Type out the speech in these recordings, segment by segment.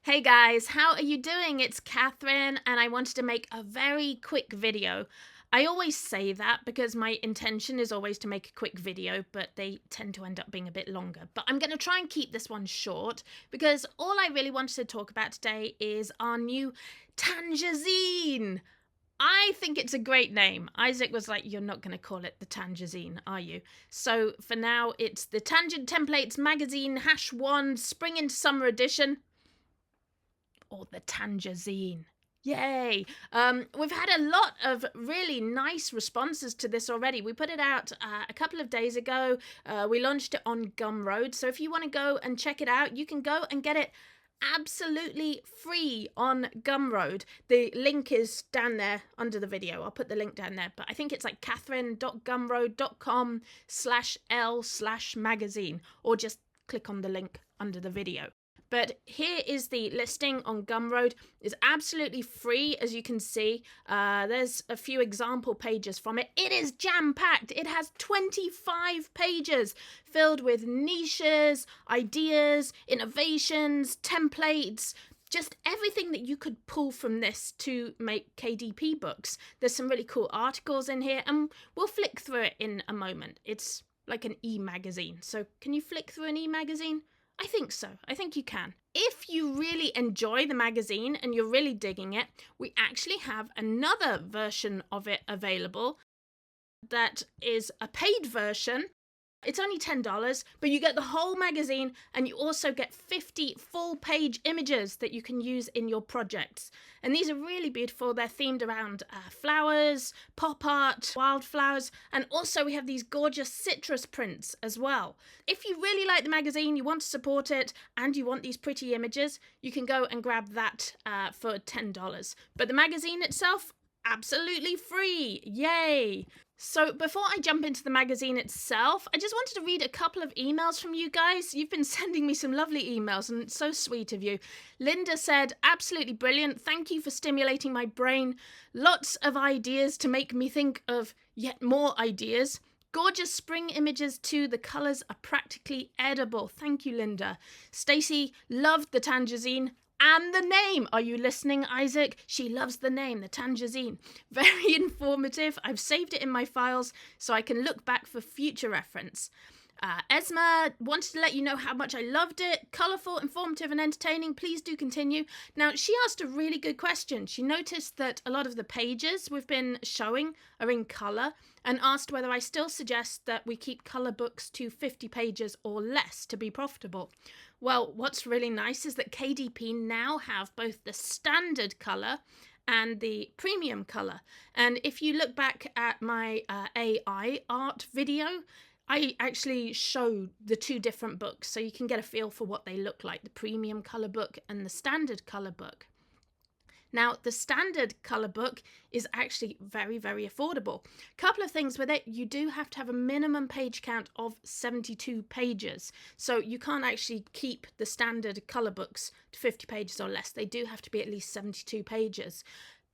Hey guys, how are you doing? It's Katharyne, and I wanted to make a very quick video. I always say that because my intention is always to make a quick video, but they tend to end up being a bit longer. But I'm going to try and keep this one short because all I really wanted to talk about today is our new Tangerzine. I think it's a great name. Isaac was like, you're not going to call it the Tangerzine, are you? So for now, it's the Tangent Templates Magazine #1 Spring and Summer Edition. Or the Tangerzine. Yay! We've had a lot of really nice responses to this already. We put it out a couple of days ago. We launched it on Gumroad. So if you want to go and check it out, you can go and get it absolutely free on Gumroad. The link is down there under the video. I'll put the link down there. But I think it's like katharyne.gumroad.com/l/magazine, or just click on the link under the video. But here is the listing on Gumroad. It's absolutely free, as you can see. There's a few example pages from it. It is jam-packed. It has 25 pages filled with niches, ideas, innovations, templates, just everything that you could pull from this to make KDP books. There's some really cool articles in here, and we'll flick through it in a moment. It's like an e-magazine. So can you flick through an e-magazine? I think so. I think you can. If you really enjoy the magazine and you're really digging it, we actually have another version of it available that is a paid version. It's only $10, but you get the whole magazine and you also get 50 full-page images that you can use in your projects. And these are really beautiful. They're themed around flowers, pop art, wildflowers, and also we have these gorgeous citrus prints as well. If you really like the magazine, you want to support it, and you want these pretty images, you can go and grab that for $10. But the magazine itself, absolutely free. Yay! So before I jump into the magazine itself, I just wanted to read a couple of emails from you guys. You've been sending me some lovely emails, and it's so sweet of you. Linda said, absolutely brilliant. Thank you for stimulating my brain. Lots of ideas to make me think of yet more ideas. Gorgeous spring images too. The colours are practically edible. Thank you, Linda. Stacey loved the Tangerzine. And the name. Are you listening, Isaac? She loves the name, the Tangerzine. Very informative. I've saved it in my files so I can look back for future reference. Esma wanted to let you know how much I loved it. Colourful, informative and entertaining. Please do continue. Now, she asked a really good question. She noticed that a lot of the pages we've been showing are in colour and asked whether I still suggest that we keep colour books to 50 pages or less to be profitable. Well, what's really nice is that KDP now have both the standard colour and the premium colour. And if you look back at my AI art video, I actually show the two different books so you can get a feel for what they look like, the premium colour book and the standard colour book. Now, the standard colour book is actually very, very affordable. A couple of things with it, you do have to have a minimum page count of 72 pages. So you can't actually keep the standard colour books to 50 pages or less. They do have to be at least 72 pages.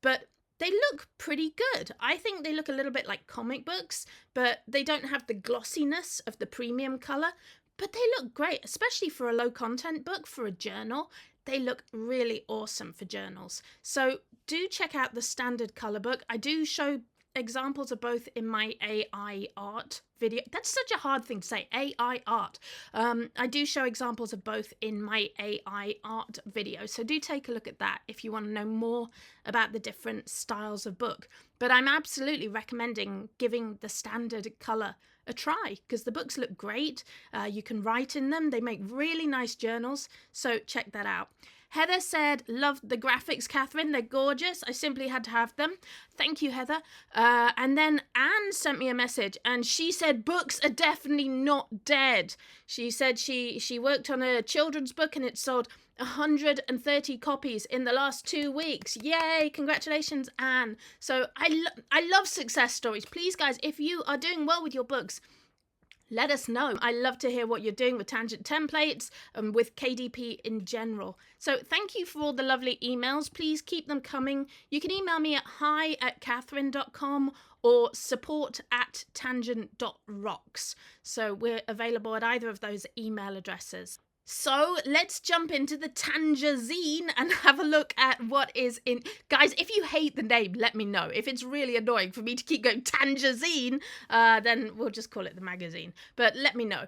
But they look pretty good. I think they look a little bit like comic books, but they don't have the glossiness of the premium colour. But they look great, especially for a low content book, for a journal. They look really awesome for journals. So do check out the standard colour book. I do show examples of both in my AI art video. That's such a hard thing to say, AI art. I do show examples of both in my AI art video. So do take a look at that if you want to know more about the different styles of book. But I'm absolutely recommending giving the standard colour a try because the books look great. You can write in them. They make really nice journals. So check that out. Heather said, loved the graphics, Katharyne. They're gorgeous. I simply had to have them. Thank you, Heather. And then Anne sent me a message and she said, books are definitely not dead. She said she worked on a children's book and it sold 130 copies in the last 2 weeks. Yay! Congratulations, Anne. So I love success stories. Please, guys, if you are doing well with your books, let us know. I love to hear what you're doing with Tangent Templates and with KDP in general. So thank you for all the lovely emails. Please keep them coming. You can email me at hi@katharyne.com or support@tangent.rocks. So we're available at either of those email addresses. So let's jump into the Tangerzine and have a look at what is in. Guys, if you hate the name, let me know. If it's really annoying for me to keep going Tangerzine, then we'll just call it the magazine. But let me know.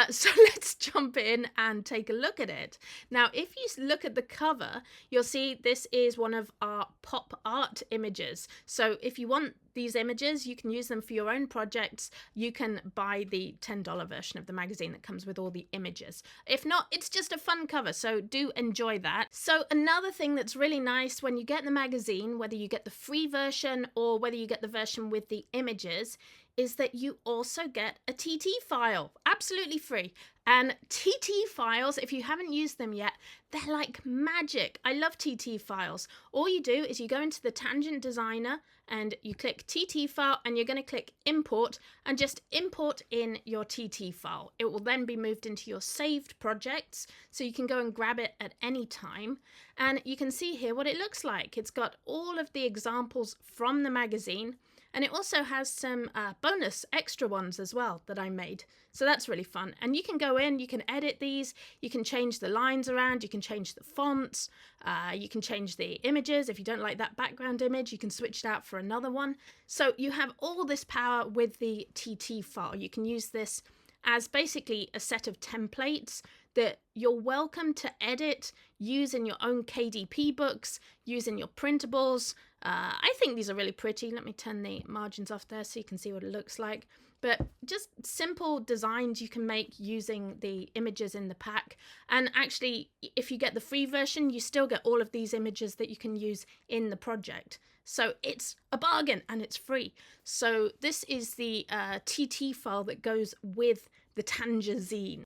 So let's jump in and take a look at it. Now, if you look at the cover, you'll see this is one of our pop art images. So if you want these images, you can use them for your own projects. You can buy the $10 version of the magazine that comes with all the images. If not, it's just a fun cover, so do enjoy that. So another thing that's really nice when you get the magazine, whether you get the free version or whether you get the version with the images, is that you also get a TT file, absolutely free. And TT files, if you haven't used them yet, they're like magic. I love TT files. All you do is you go into the Tangent Designer and you click TT file, and you're going to click import and just import in your TT file. It will then be moved into your saved projects, so you can go and grab it at any time. And you can see here what it looks like. It's got all of the examples from the magazine, and it also has some bonus extra ones as well that I made. So that's really fun. And you can go in, you can edit these, you can change the lines around, you can change the fonts, you can change the images. If you don't like that background image, you can switch it out for another one. So you have all this power with the TT file. You can use this as basically a set of templates that you're welcome to edit, use in your own KDP books, use in your printables. I think these are really pretty. Let me turn the margins off there so you can see what it looks like. But just simple designs you can make using the images in the pack. And actually, if you get the free version, you still get all of these images that you can use in the project. So it's a bargain and it's free. So this is the TT file that goes with the Tangerzine.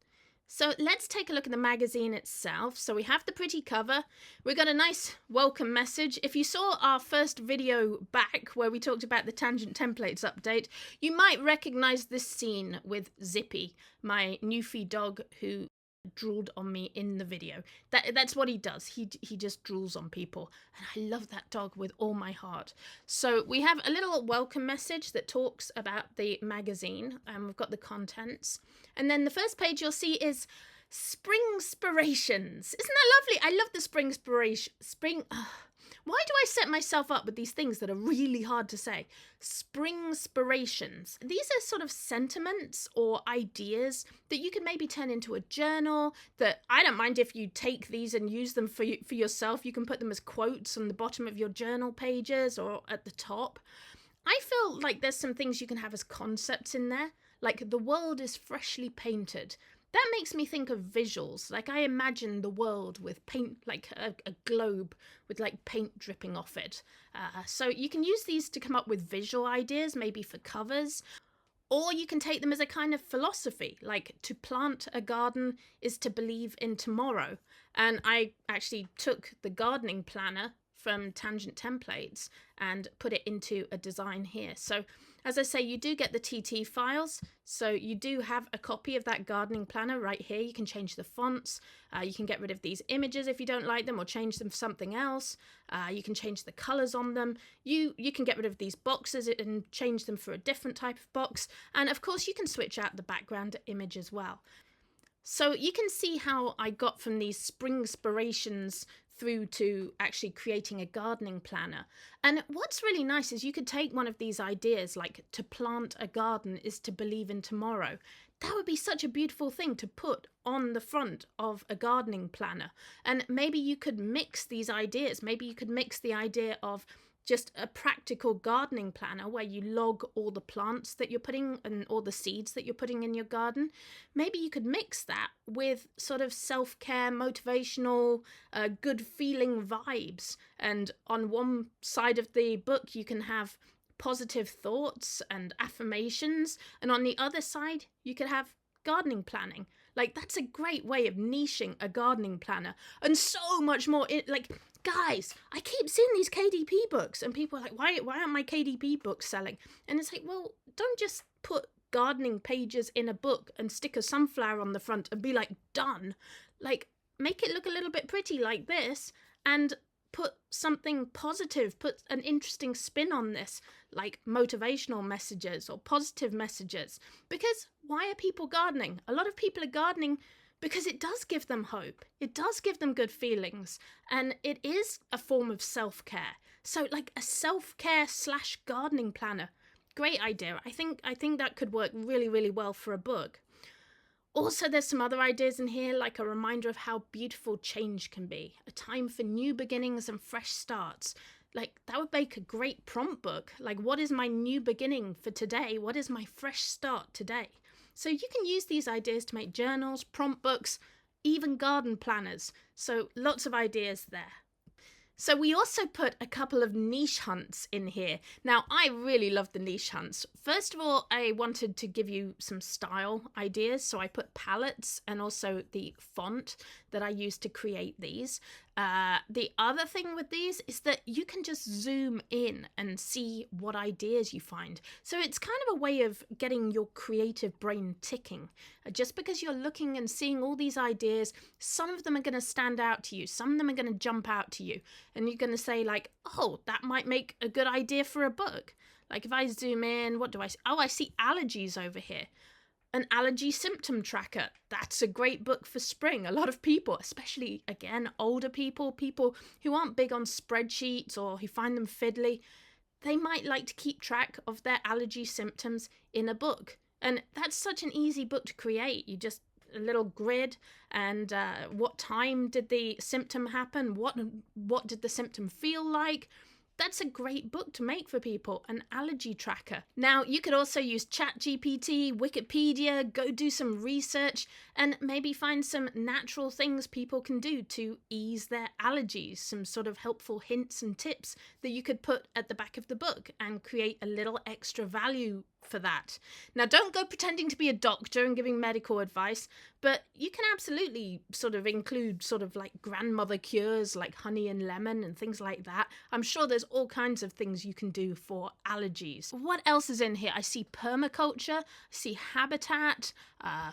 So let's take a look at the magazine itself. So we have the pretty cover. We got a nice welcome message. If you saw our first video back where we talked about the Tangent Templates update, you might recognize this scene with Zippy, my Newfie dog who drooled on me in the video. That's what he does. He just drools on people, and I love that dog with all my heart. So we have a little welcome message that talks about the magazine, and we've got the contents, and then the first page you'll see is Springspirations. Isn't that lovely? I love the Springspiration. Why do I set myself up with these things that are really hard to say? Springspirations. These are sort of sentiments or ideas that you can maybe turn into a journal. That I don't mind if you take these and use them for yourself. You can put them as quotes on the bottom of your journal pages or at the top. I feel like there's some things you can have as concepts in there. Like the world is freshly painted. That makes me think of visuals. Like I imagine the world with paint, like a globe with like paint dripping off it. So you can use these to come up with visual ideas, maybe for covers. Or you can take them as a kind of philosophy, like to plant a garden is to believe in tomorrow. And I actually took the gardening planner from Tangent Templates and put it into a design here. So as I say, you do get the TT files, so you do have a copy of that gardening planner right here. You can change the fonts, you can get rid of these images if you don't like them or change them for something else. You can change the colors on them. You can get rid of these boxes and change them for a different type of box. And of course you can switch out the background image as well. So you can see how I got from these Springspirations through to actually creating a gardening planner. And what's really nice is you could take one of these ideas, like to plant a garden is to believe in tomorrow. That would be such a beautiful thing to put on the front of a gardening planner. And maybe you could mix these ideas. Maybe you could mix the idea of just a practical gardening planner where you log all the plants that you're putting and all the seeds that you're putting in your garden. Maybe you could mix that with sort of self-care, motivational, good feeling vibes. And on one side of the book, you can have positive thoughts and affirmations. And on the other side, you could have gardening planning. Like, that's a great way of niching a gardening planner. And so much more. Guys, I keep seeing these KDP books and people are like, why aren't my KDP books selling? And it's like, well, don't just put gardening pages in a book and stick a sunflower on the front and be like, done. Like, make it look a little bit pretty like this and put something positive, put an interesting spin on this, like motivational messages or positive messages. Because why are people gardening? A lot of people are gardening because it does give them hope. It does give them good feelings, and it is a form of self-care. So like a self-care / gardening planner. Great idea. I think that could work really, really well for a book. Also, there's some other ideas in here, like a reminder of how beautiful change can be, a time for new beginnings and fresh starts. Like, that would make a great prompt book. Like, what is my new beginning for today? What is my fresh start today? So you can use these ideas to make journals, prompt books, even garden planners. So lots of ideas there. So we also put a couple of niche hunts in here. Now, I really love the niche hunts. First of all, I wanted to give you some style ideas. So I put palettes and also the font that I used to create these. The other thing with these is that you can just zoom in and see what ideas you find. So it's kind of a way of getting your creative brain ticking. Just because you're looking and seeing all these ideas, some of them are going to stand out to you. Some of them are going to jump out to you. And you're going to say like, oh, that might make a good idea for a book. Like if I zoom in, what do I see? Oh, I see allergies over here. An allergy symptom tracker. That's a great book for spring. A lot of people, especially, again, older people who aren't big on spreadsheets or who find them fiddly, they might like to keep track of their allergy symptoms in a book. And that's such an easy book to create. You just, a little grid and what time did the symptom happen? What did the symptom feel like? That's a great book to make for people, an allergy tracker. Now, you could also use ChatGPT, Wikipedia, go do some research, and maybe find some natural things people can do to ease their allergies, some sort of helpful hints and tips that you could put at the back of the book and create a little extra value for that. Now, don't go pretending to be a doctor and giving medical advice, but you can absolutely sort of include sort of like grandmother cures like honey and lemon and things like that. I'm sure there's all kinds of things you can do for allergies. What else is in here? I see permaculture, I see habitat,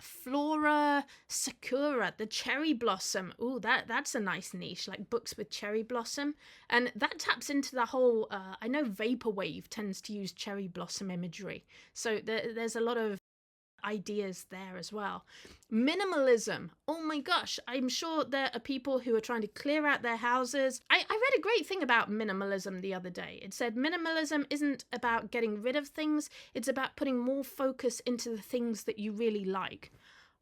flora, sakura, the cherry blossom. Ooh, that's a nice niche, like books with cherry blossom. And that taps into the whole, I know Vaporwave tends to use cherry blossom imagery. So there's a lot of ideas there as well. Minimalism. Oh my gosh, I'm sure there are people who are trying to clear out their houses. I read a great thing about minimalism the other day. It said minimalism isn't about getting rid of things, it's about putting more focus into the things that you really like.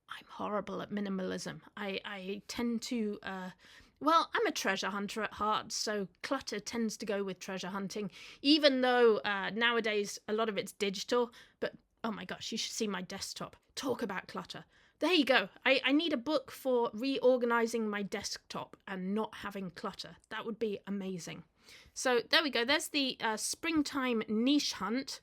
I'm horrible at minimalism. I tend to well, I'm a treasure hunter at heart, so clutter tends to go with treasure hunting, even though nowadays a lot of it's digital. But oh my gosh, you should see my desktop. Talk about clutter. There you go. I need a book for reorganizing my desktop and not having clutter. That would be amazing. So there we go. There's the springtime niche hunt.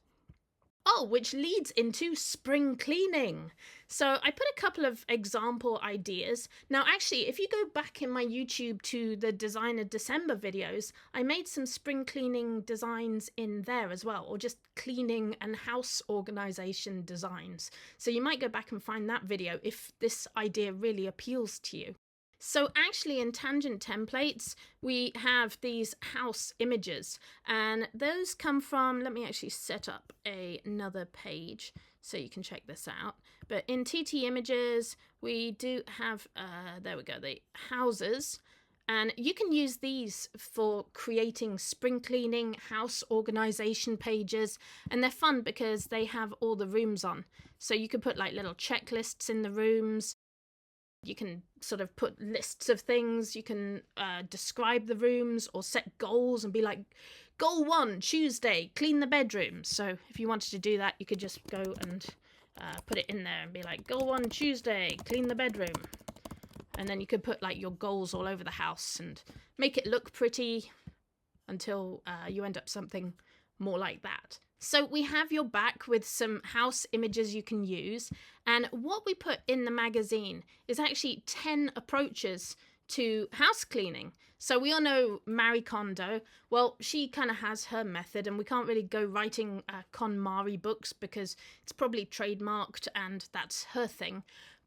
Oh, which leads into spring cleaning. So I put a couple of example ideas. Now, actually, if you go back in my YouTube to the Designer December videos, I made some spring cleaning designs in there as well, or just cleaning and house organization designs. So you might go back and find that video if this idea really appeals to you. So actually in Tangent templates, we have these house images, and those come from, let me actually set up another page so you can check this out. But in TT images, we do have, there we go, the houses. And you can use these for creating spring cleaning, house organization pages. And they're fun because they have all the rooms on. So you could put like little checklists in the rooms. You can sort of put lists of things, you can describe the rooms or set goals and be like, goal 1, Tuesday, clean the bedroom. So if you wanted to do that, you could just go and put it in there and be like, goal 1, Tuesday, clean the bedroom. And then you could put like your goals all over the house and make it look pretty until you end up something more like that. So we have your back with some house images you can use. And what we put in the magazine is actually 10 approaches to house cleaning. So we all know Marie Kondo. Well, she kind of has her method, and we can't really go writing KonMari books because it's probably trademarked and that's her thing.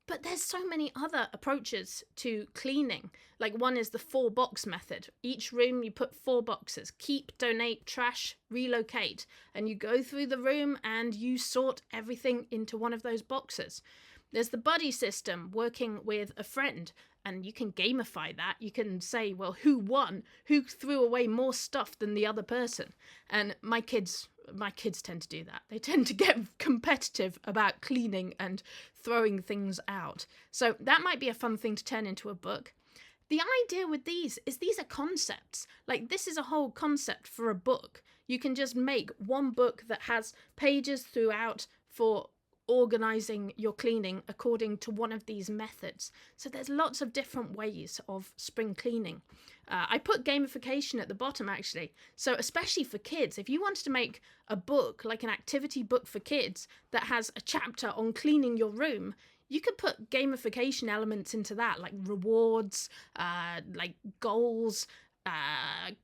But there's so many other approaches to cleaning. Like one is the 4-box method. Each room you put 4 boxes. Keep, donate, trash, relocate. And you go through the room and you sort everything into one of those boxes. There's the buddy system, working with a friend, and you can gamify that. You can say, well, who won? Who threw away more stuff than the other person? And my kids tend to do that. They tend to get competitive about cleaning and throwing things out. So that might be a fun thing to turn into a book. The idea with these is these are concepts. Like, this is a whole concept for a book. You can just make one book that has pages throughout for organizing your cleaning according to one of these methods. So there's lots of different ways of spring cleaning. I put gamification at the bottom, actually. So especially for kids, if you wanted to make a book, like an activity book for kids that has a chapter on cleaning your room, you could put gamification elements into that, like rewards, like goals.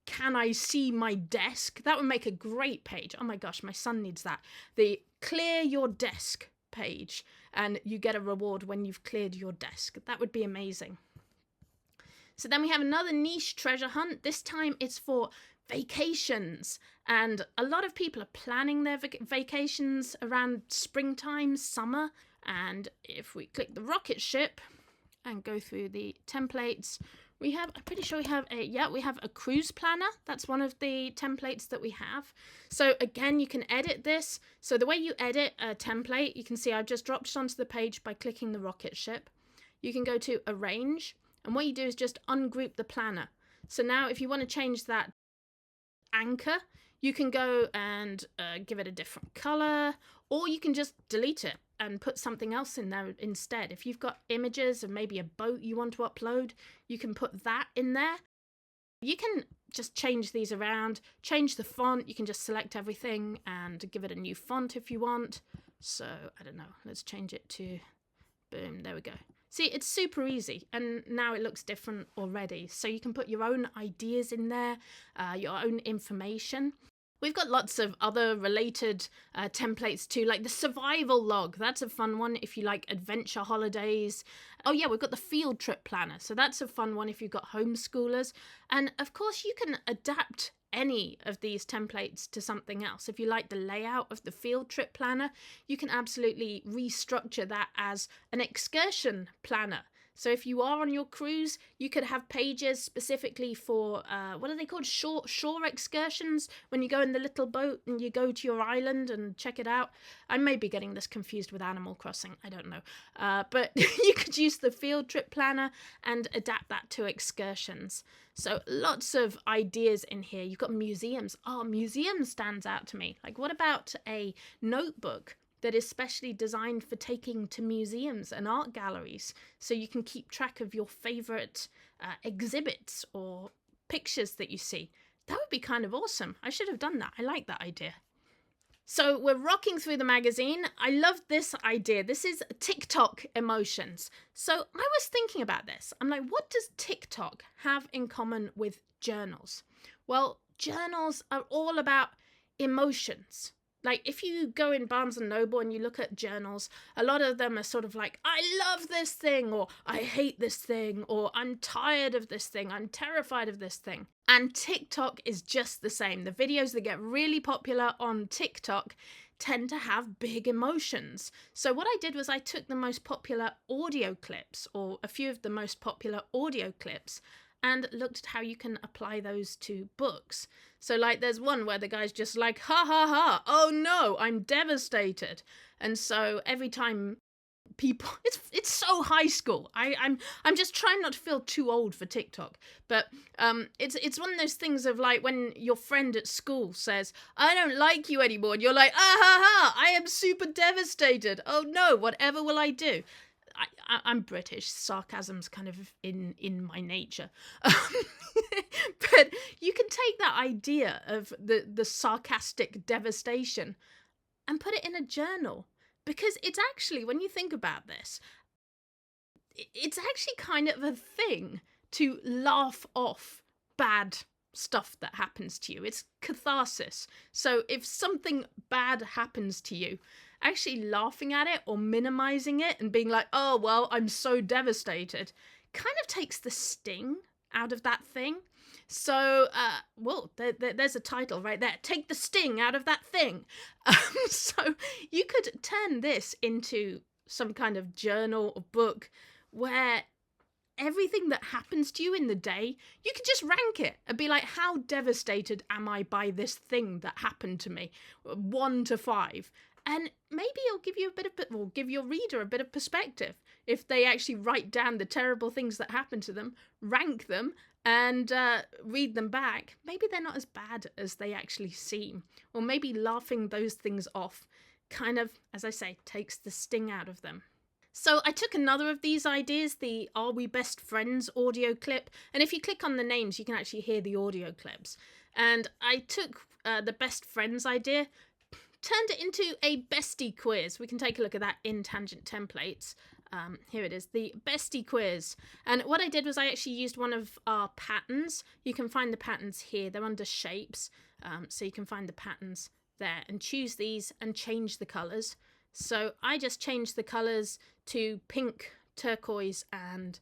Can I see my desk? That would make a great page. Oh my gosh, my son needs that. The clear your desk page, and you get a reward when you've cleared your desk. That would be amazing. So then we have another niche treasure hunt. This time it's for vacations, and a lot of people are planning their vacations around springtime, summer. And if we click the rocket ship and go through the templates, I'm pretty sure we have a cruise planner. That's one of the templates that we have. So again, you can edit this. So the way you edit a template, you can see I've just dropped it onto the page by clicking the rocket ship. You can go to arrange, and what you do is just ungroup the planner. So now if you want to change that anchor, you can go and give it a different color, or you can just delete it and put something else in there instead. If you've got images of maybe a boat you want to upload, you can put that in there. You can just change these around, change the font. You can just select everything and give it a new font if you want. So, I don't know, let's change it to, boom, there we go. See, it's super easy, and now it looks different already. So you can put your own ideas in there, your own information. We've got lots of other related templates too, like the survival log. That's a fun one if you like adventure holidays. Oh yeah, we've got the field trip planner. So that's a fun one if you've got homeschoolers. And of course you can adapt any of these templates to something else. If you like the layout of the field trip planner, you can absolutely restructure that as an excursion planner. So if you are on your cruise, you could have pages specifically for, what are they called? Shore excursions, when you go in the little boat and you go to your island and check it out. I may be getting this confused with Animal Crossing, I don't know. But you could use the field trip planner and adapt that to excursions. So lots of ideas in here. You've got museums. Oh, museum stands out to me. Like, what about a notebook that is specially designed for taking to museums and art galleries, so you can keep track of your favorite exhibits or pictures that you see? That would be kind of awesome. I should have done that. I like that idea. So we're rocking through the magazine. I love this idea. This is TikTok emotions. So I was thinking about this. I'm like, what does TikTok have in common with journals? Well, journals are all about emotions. Like, if you go in Barnes & Noble and you look at journals, a lot of them are sort of like, I love this thing, or I hate this thing, or I'm tired of this thing, I'm terrified of this thing. And TikTok is just the same. The videos that get really popular on TikTok tend to have big emotions. So what I did was I took the most popular audio clips, or a few of the most popular audio clips, and looked at how you can apply those to books. So like there's one where the guy's just like, ha ha ha, oh no, I'm devastated. And so every time people, it's so high school. I'm just trying not to feel too old for TikTok. But it's one of those things of like when your friend at school says, I don't like you anymore, and you're like, ah ha ha, I am super devastated. Oh no, whatever will I do? I'm British. Sarcasm's kind of in my nature. But you can take that idea of the sarcastic devastation and put it in a journal. Because it's actually, when you think about this, it's actually kind of a thing to laugh off bad stuff that happens to you. It's catharsis. So if something bad happens to you, actually laughing at it or minimizing it and being like, oh, well, I'm so devastated, kind of takes the sting out of that thing. So, there's a title right there. Take the sting out of that thing. So you could turn this into some kind of journal or book where everything that happens to you in the day, you can just rank it and be like, how devastated am I by this thing that happened to me? 1 to 5. And maybe it'll give you give your reader a bit of perspective. If they actually write down the terrible things that happen to them, rank them, and read them back, maybe they're not as bad as they actually seem. Or maybe laughing those things off kind of, as I say, takes the sting out of them. So I took another of these ideas, the Are We Best Friends audio clip. And if you click on the names, you can actually hear the audio clips. And I took the best friends idea, turned it into a bestie quiz. We can take a look at that in Tangent Templates. Here it is, the bestie quiz. And what I did was I actually used one of our patterns. You can find the patterns here. They're under shapes. So you can find the patterns there and choose these and change the colours. So I just changed the colours to pink, turquoise and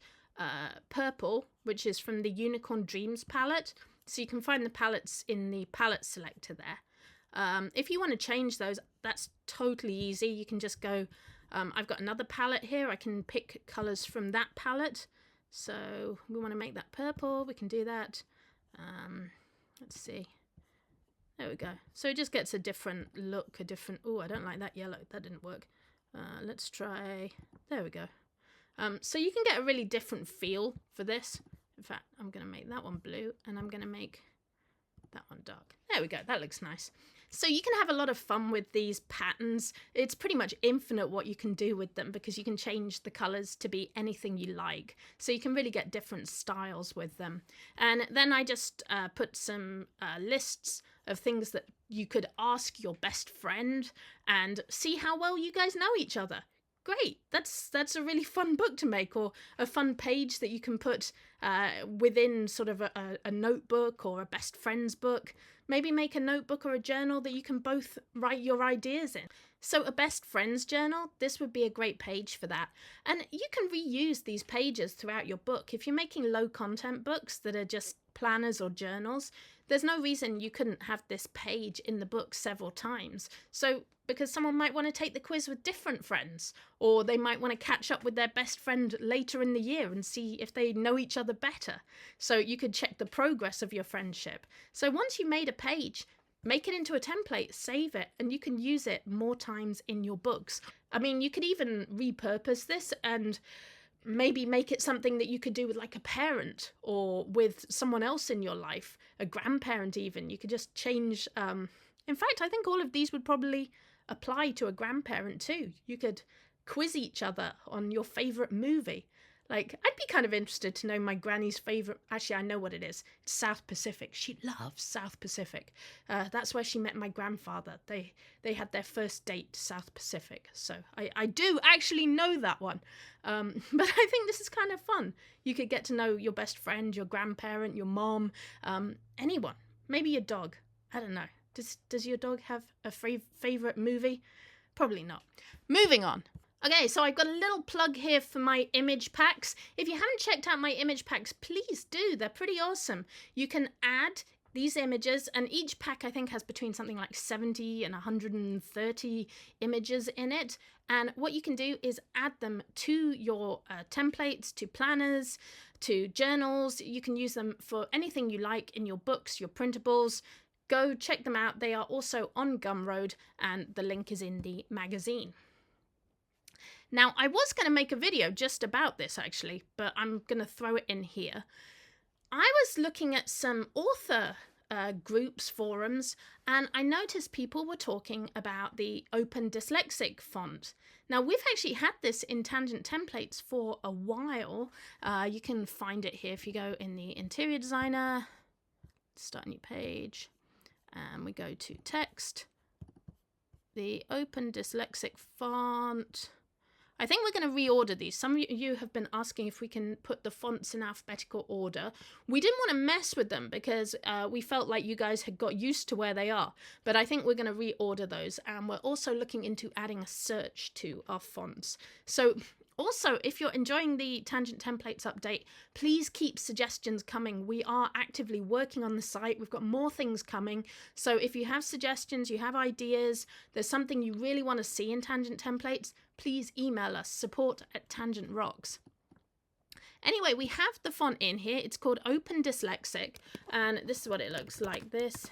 purple, which is from the Unicorn Dreams palette. So you can find the palettes in the palette selector there. If you want to change those, that's totally easy. You can just go, I've got another palette here. I can pick colours from that palette. So we want to make that purple. We can do that. Let's see. There we go. So it just gets a different look, oh, I don't like that yellow. That didn't work. Let's try, there we go. So you can get a really different feel for this. In fact, I'm going to make that one blue and I'm going to make that one dark. There we go. That looks nice. So you can have a lot of fun with these patterns. It's pretty much infinite what you can do with them because you can change the colours to be anything you like. So you can really get different styles with them. And then I just put some lists of things that you could ask your best friend and see how well you guys know each other. Great, that's a really fun book to make, or a fun page that you can put within sort of a notebook or a best friends book. Maybe make a notebook or a journal that you can both write your ideas in. So a best friends journal, this would be a great page for that. And you can reuse these pages throughout your book. If you're making low content books that are just planners or journals, there's no reason you couldn't have this page in the book several times. So because someone might want to take the quiz with different friends, or they might want to catch up with their best friend later in the year and see if they know each other better. So you could check the progress of your friendship. So once you made a page, make it into a template, save it, and you can use it more times in your books. I mean, you could even repurpose this and maybe make it something that you could do with like a parent or with someone else in your life, a grandparent even. You could just change. In fact, I think all of these would probably apply to a grandparent too. You could quiz each other on your favourite movie. Like, I'd be kind of interested to know my granny's favourite. Actually, I know what it is. It's South Pacific. She loves South Pacific. That's where she met my grandfather. They had their first date, South Pacific. So I do actually know that one. But I think this is kind of fun. You could get to know your best friend, your grandparent, your mom, anyone. Maybe your dog. I don't know. Does your dog have a favourite movie? Probably not. Moving on. Okay, so I've got a little plug here for my image packs. If you haven't checked out my image packs, please do. They're pretty awesome. You can add these images, and each pack I think has between something like 70 and 130 images in it. And what you can do is add them to your templates, to planners, to journals. You can use them for anything you like in your books, your printables. Go check them out. They are also on Gumroad, and the link is in the magazine. Now, I was going to make a video just about this, actually, but I'm going to throw it in here. I was looking at some author groups, forums, and I noticed people were talking about the Open Dyslexic font. Now, we've actually had this in Tangent Templates for a while. You can find it here if you go in the Interior Designer, start a new page, and we go to text, the Open Dyslexic font. I think we're going to reorder these. Some of you have been asking if we can put the fonts in alphabetical order. We didn't want to mess with them because we felt like you guys had got used to where they are. But I think we're going to reorder those. And we're also looking into adding a search to our fonts. So Also, if you're enjoying the Tangent Templates update, please keep suggestions coming. We are actively working on the site. We've got more things coming. So if you have suggestions, you have ideas, there's something you really want to see in Tangent Templates, please email us, support@Tangent Rocks. Anyway, we have the font in here. It's called Open Dyslexic, and this is what it looks like. This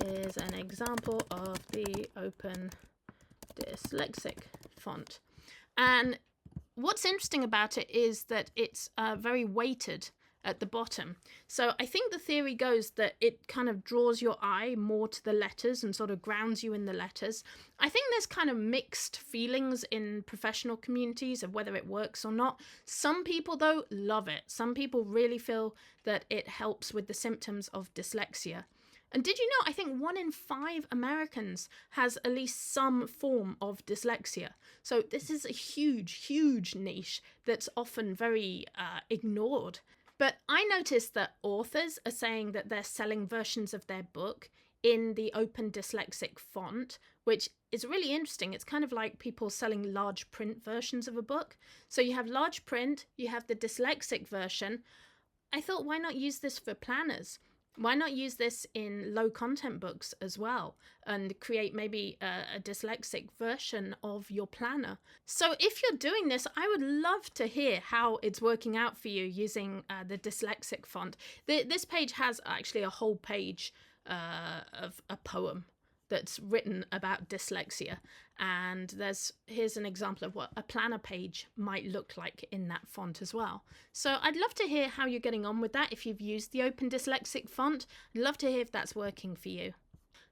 is an example of the Open Dyslexic font. And what's interesting about it is that it's very weighted at the bottom. So I think the theory goes that it kind of draws your eye more to the letters and sort of grounds you in the letters. I think there's kind of mixed feelings in professional communities of whether it works or not. Some people, though, love it. Some people really feel that it helps with the symptoms of dyslexia. And did you know, I think 1 in 5 Americans has at least some form of dyslexia. So this is a huge, huge niche that's often very ignored. But I noticed that authors are saying that they're selling versions of their book in the Open Dyslexic font, which is really interesting. It's kind of like people selling large print versions of a book. So you have large print, you have the dyslexic version. I thought, why not use this for planners? Why not use this in low content books as well and create maybe a dyslexic version of your planner? So if you're doing this, I would love to hear how it's working out for you using the dyslexic font. This page has actually a whole page of a poem that's written about dyslexia, and here's an example of what a planner page might look like in that font as well. So I'd love to hear how you're getting on with that. If you've used the Open Dyslexic font, I'd love to hear if that's working for you.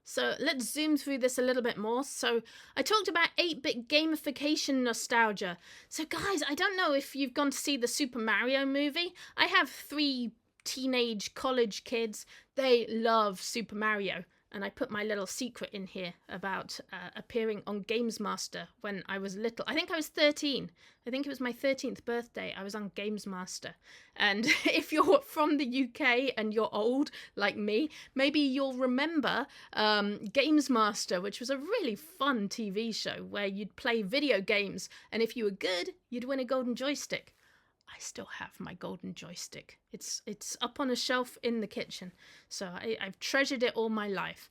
So let's zoom through this a little bit more. So I talked about 8-bit gamification nostalgia. So guys, I don't know if you've gone to see the Super Mario movie. I have 3 teenage college kids. They love Super Mario. And I put my little secret in here about appearing on Games Master when I was little. I think I was 13. I think it was my 13th birthday. I was on Games Master. And if you're from the UK and you're old like me, maybe you'll remember Games Master, which was a really fun TV show where you'd play video games. And if you were good, you'd win a golden joystick. I still have my golden joystick. It's up on a shelf in the kitchen, so I've treasured it all my life.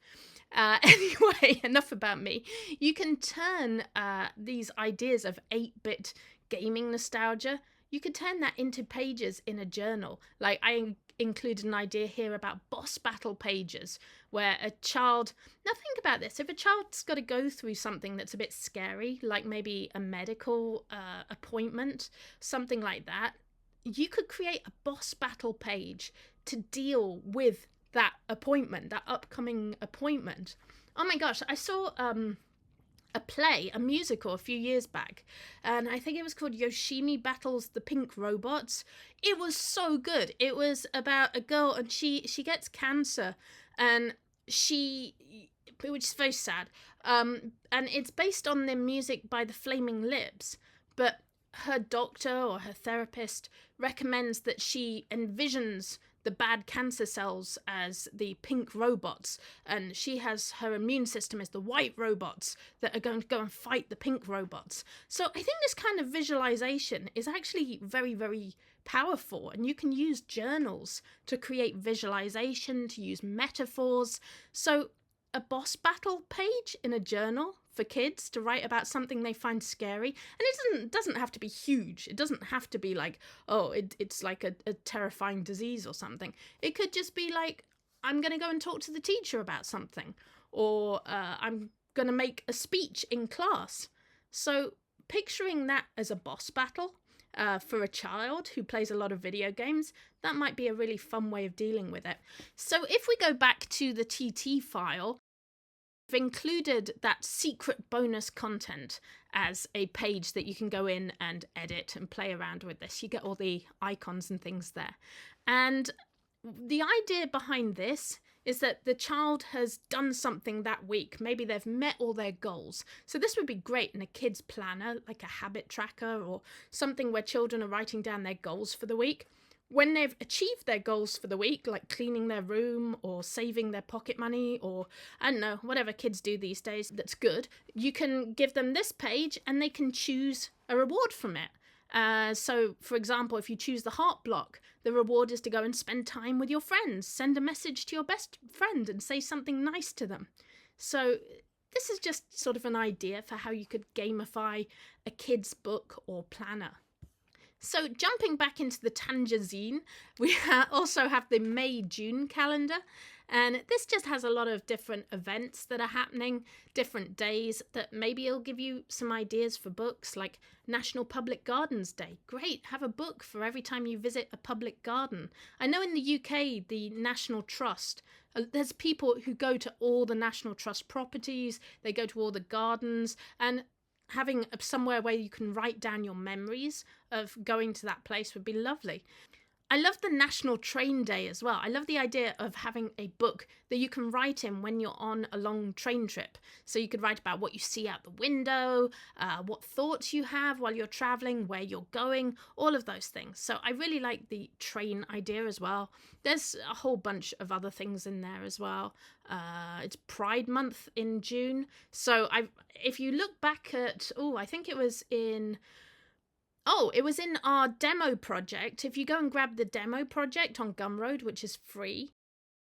Anyway, enough about me. You can turn these ideas of 8-bit gaming nostalgia, you could turn that into pages in a journal. Like I included an idea here about boss battle pages where a child, now think about this, if a child's got to go through something that's a bit scary, like maybe a medical appointment, something like that, you could create a boss battle page to deal with that appointment, that upcoming appointment. Oh my gosh, I saw a play, a musical a few years back, and I think it was called Yoshimi Battles the Pink Robots. It was so good. It was about a girl and she gets cancer, and which is very sad, and it's based on the music by the Flaming Lips, but her doctor or her therapist recommends that she envisions the bad cancer cells as the pink robots, and she has her immune system as the white robots that are going to go and fight the pink robots. So I think this kind of visualization is actually very, very powerful, and you can use journals to create visualization, to use metaphors. So a boss battle page in a journal for kids to write about something they find scary, and it doesn't have to be huge. It doesn't have to be like, oh, it's like a terrifying disease or something. It could just be like, I'm going to go and talk to the teacher about something, or I'm going to make a speech in class. So picturing that as a boss battle for a child who plays a lot of video games, that might be a really fun way of dealing with it. So if we go back to the TT file, I've included that secret bonus content as a page that you can go in and edit and play around with this. You get all the icons and things there. And the idea behind this is that the child has done something that week. Maybe they've met all their goals. So this would be great in a kid's planner, like a habit tracker or something where children are writing down their goals for the week. When they've achieved their goals for the week, like cleaning their room or saving their pocket money or, I don't know, whatever kids do these days that's good, you can give them this page and they can choose a reward from it. So, for example, if you choose the heart block, the reward is to go and spend time with your friends. Send a message to your best friend and say something nice to them. So this is just sort of an idea for how you could gamify a kid's book or planner. So jumping back into the Tangerzine, we also have the May-June calendar. And this just has a lot of different events that are happening, different days that maybe it'll give you some ideas for books, like National Public Gardens Day. Great, have a book for every time you visit a public garden. I know in the UK, the National Trust, there's people who go to all the National Trust properties, they go to all the gardens, and having somewhere where you can write down your memories of going to that place would be lovely. I love the National Train Day as well. I love the idea of having a book that you can write in when you're on a long train trip. So you could write about what you see out the window, what thoughts you have while you're traveling, where you're going, all of those things. So I really like the train idea as well. There's a whole bunch of other things in there as well. It's Pride Month in June. So if you look back at, I think it was in our demo project. If you go and grab the demo project on Gumroad, which is free,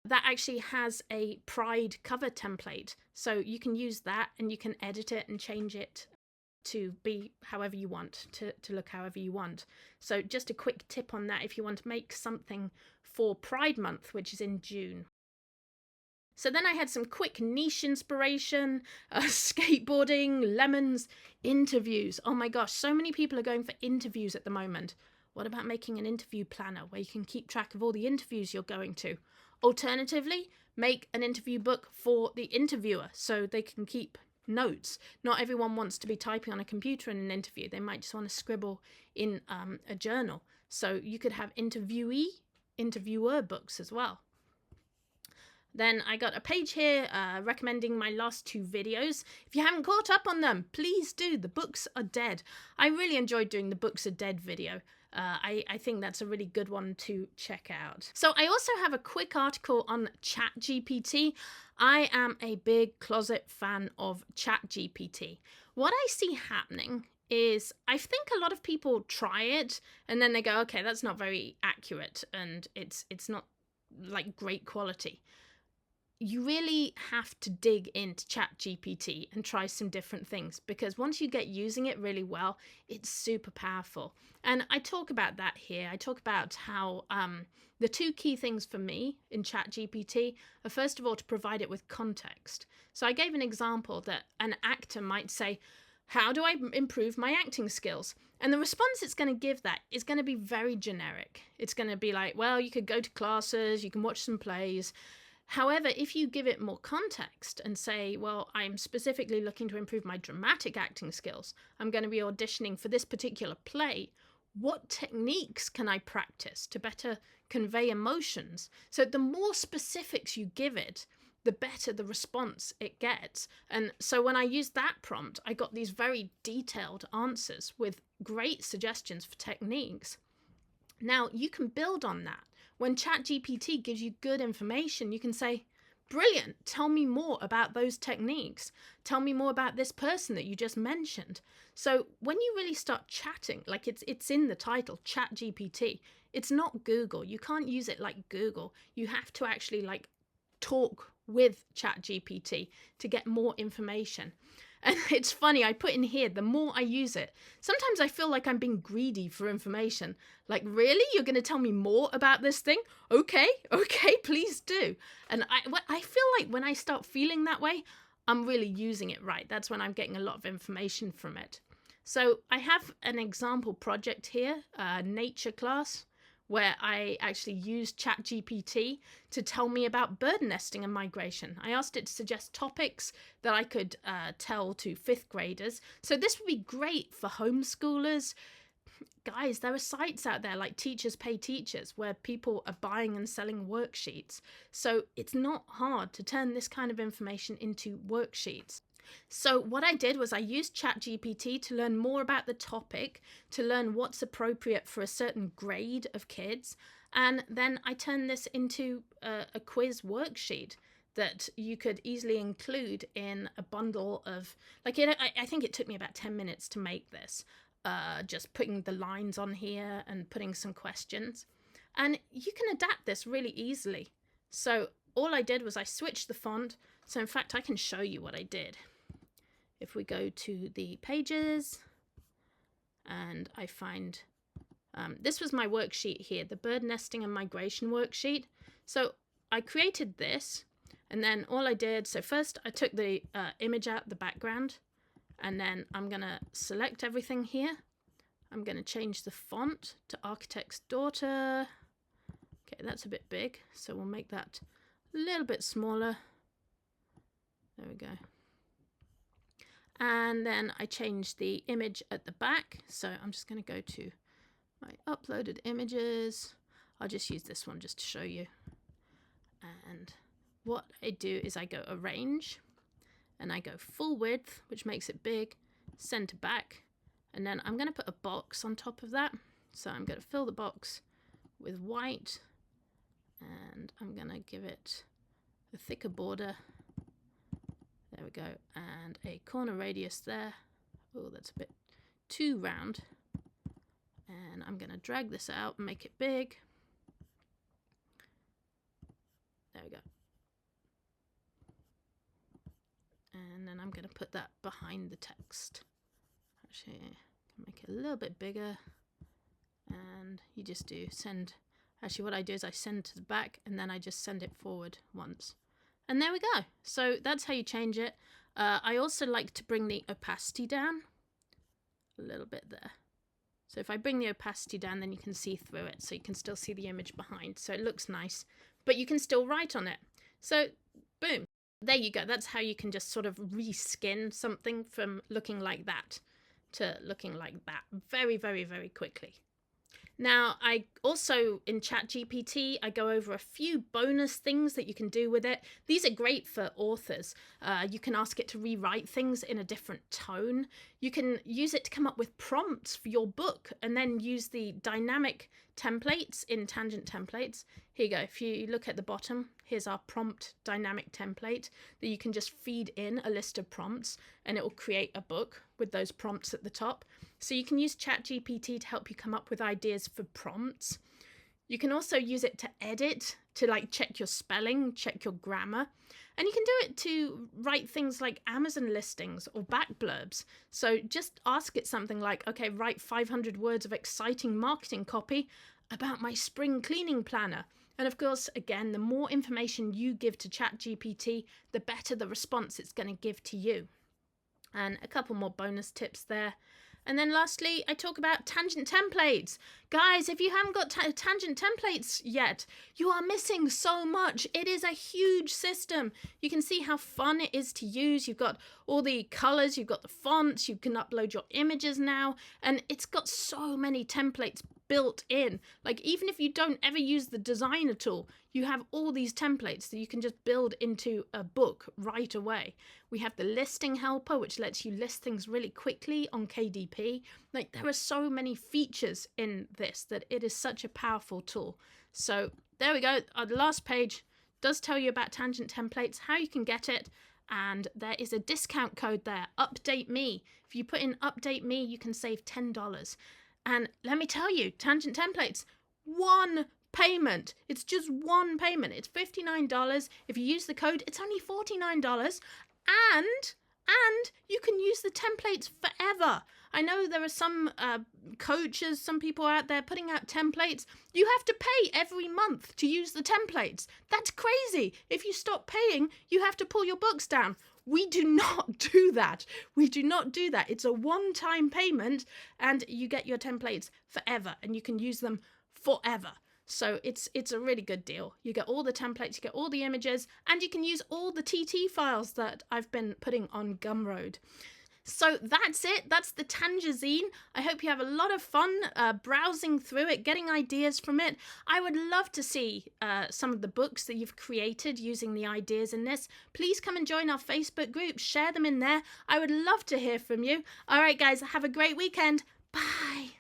that actually has a Pride cover template. So you can use that and you can edit it and change it to be however you want, to look however you want. So just a quick tip on that if you want to make something for Pride Month, which is in June. So then I had some quick niche inspiration, skateboarding, lemons, interviews. Oh my gosh, so many people are going for interviews at the moment. What about making an interview planner where you can keep track of all the interviews you're going to? Alternatively, make an interview book for the interviewer so they can keep notes. Not everyone wants to be typing on a computer in an interview. They might just want to scribble in a journal. So you could have interviewer books as well. Then I got a page here recommending my last 2 videos. If you haven't caught up on them, please do. The books are dead. I really enjoyed doing the books are dead video. I think that's a really good one to check out. So I also have a quick article on ChatGPT. I am a big closet fan of ChatGPT. What I see happening is I think a lot of people try it and then they go, okay, that's not very accurate and it's not like great quality. You really have to dig into ChatGPT and try some different things, because once you get using it really well, it's super powerful. And I talk about that here. I talk about how the 2 key things for me in ChatGPT are, first of all, to provide it with context. So I gave an example that an actor might say, how do I improve my acting skills? And the response it's going to give that is going to be very generic. It's going to be like, well, you could go to classes, you can watch some plays. However, if you give it more context and say, well, I'm specifically looking to improve my dramatic acting skills, I'm going to be auditioning for this particular play, what techniques can I practice to better convey emotions? So the more specifics you give it, the better the response it gets. And so when I used that prompt, I got these very detailed answers with great suggestions for techniques. Now, you can build on that. When ChatGPT gives you good information, you can say, brilliant, tell me more about those techniques. Tell me more about this person that you just mentioned. So when you really start chatting, like it's in the title, ChatGPT, it's not Google. You can't use it like Google. You have to actually like talk with ChatGPT to get more information. And it's funny, I put in here, the more I use it, sometimes I feel like I'm being greedy for information. Like, really? You're going to tell me more about this thing? Okay, please do. And I feel like when I start feeling that way, I'm really using it right. That's when I'm getting a lot of information from it. So I have an example project here, nature class, where I actually used ChatGPT to tell me about bird nesting and migration. I asked it to suggest topics that I could tell to 5th graders. So this would be great for homeschoolers. Guys, there are sites out there like Teachers Pay Teachers where people are buying and selling worksheets. So it's not hard to turn this kind of information into worksheets. So what I did was I used ChatGPT to learn more about the topic, to learn what's appropriate for a certain grade of kids, and then I turned this into a quiz worksheet that you could easily include in a bundle of, I think it took me about 10 minutes to make this. just putting the lines on here and putting some questions. And you can adapt this really easily. So all I did was I switched the font. So in fact, I can show you what I did. If we go to the pages and I find, this was my worksheet here, the bird nesting and migration worksheet. So I created this, and then all I did, so first I took the image out, the background, and then I'm going to select everything here. I'm going to change the font to Architect's Daughter. Okay, that's a bit big, so we'll make that a little bit smaller. There we go. And then I changed the image at the back. So I'm just going to go to my uploaded images. I'll just use this one just to show you. And what I do is I go arrange and I go full width, which makes it big, center back. And then I'm going to put a box on top of that. So I'm going to fill the box with white and I'm going to give it a thicker border. There we go, and a corner radius there. Oh, that's a bit too round. And I'm going to drag this out and make it big. There we go. And then I'm going to put that behind the text. Actually, I can make it a little bit bigger. And you just do send. Actually, what I do is I send to the back and then I just send it forward once. And there we go. So that's how you change it. I also like to bring the opacity down a little bit there. So if I bring the opacity down, then you can see through it. So you can still see the image behind. So it looks nice, but you can still write on it. So boom, there you go. That's how you can just sort of reskin something from looking like that to looking like that very, very, very quickly. Now, I also, in ChatGPT, I go over a few bonus things that you can do with it. These are great for authors. You can ask it to rewrite things in a different tone. You can use it to come up with prompts for your book and then use the dynamic templates in Tangent templates. Here you go. If you look at the bottom, here's our prompt dynamic template that you can just feed in a list of prompts and it will create a book with those prompts at the top. So you can use ChatGPT to help you come up with ideas for prompts. You can also use it to edit, to like check your spelling, check your grammar. And you can do it to write things like Amazon listings or back blurbs. So just ask it something like, okay, write 500 words of exciting marketing copy about my spring cleaning planner. And of course, again, the more information you give to ChatGPT, the better the response it's going to give to you. And a couple more bonus tips there. And then lastly, I talk about tangent templates. Guys, if you haven't got tangent templates yet, you are missing so much. It is a huge system. You can see how fun it is to use. You've got all the colors, you've got the fonts, you can upload your images now, and it's got so many templates built in. Like, even if you don't ever use the designer tool, you have all these templates that you can just build into a book right away. We have the listing helper, which lets you list things really quickly on KDP. Like, there are so many features in this that it is such a powerful tool. So there we go. The last page does tell you about tangent templates, how you can get it, and there is a discount code there, Update Me. If you put in Update Me, you can save $10. And let me tell you, tangent templates, one payment. It's just one payment. It's $59. If you use the code, it's only $49. And you can use the templates forever. I know there are some coaches, some people out there putting out templates. You have to pay every month to use the templates. That's crazy. If you stop paying, you have to pull your books down. We do not do that. We do not do that. It's a one-time payment and you get your templates forever and you can use them forever. So it's a really good deal. You get all the templates, you get all the images, and you can use all the TT files that I've been putting on Gumroad. So that's it. That's the Tangerzine. I hope you have a lot of fun browsing through it, getting ideas from it. I would love to see some of the books that you've created using the ideas in this. Please come and join our Facebook group. Share them in there. I would love to hear from you. All right, guys, have a great weekend. Bye.